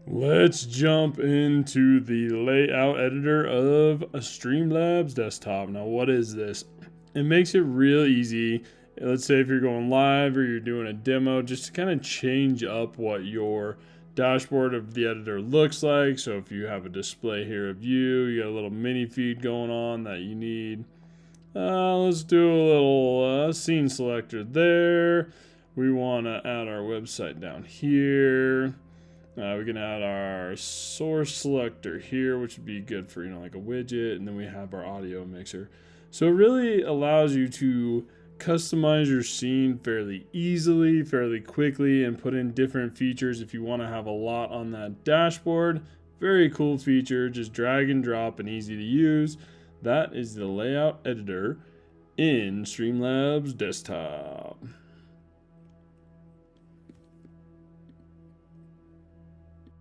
Let's jump into the layout editor of a Streamlabs Desktop. Now, what is this? It makes it real easy. Let's say if you're going live or you're doing a demo, just to kind of change up what your dashboard of the editor looks like. So if you have a display here of you got a little mini feed going on that you need. Let's do a little scene selector there. We want to add our website down here. We can add our source selector here, which would be good for, like a widget, and then we have our audio mixer. So it really allows you to customize your scene fairly easily, fairly quickly, and put in different features if you want to have a lot on that dashboard. Very cool feature, just drag and drop and easy to use. That is the layout editor in Streamlabs Desktop.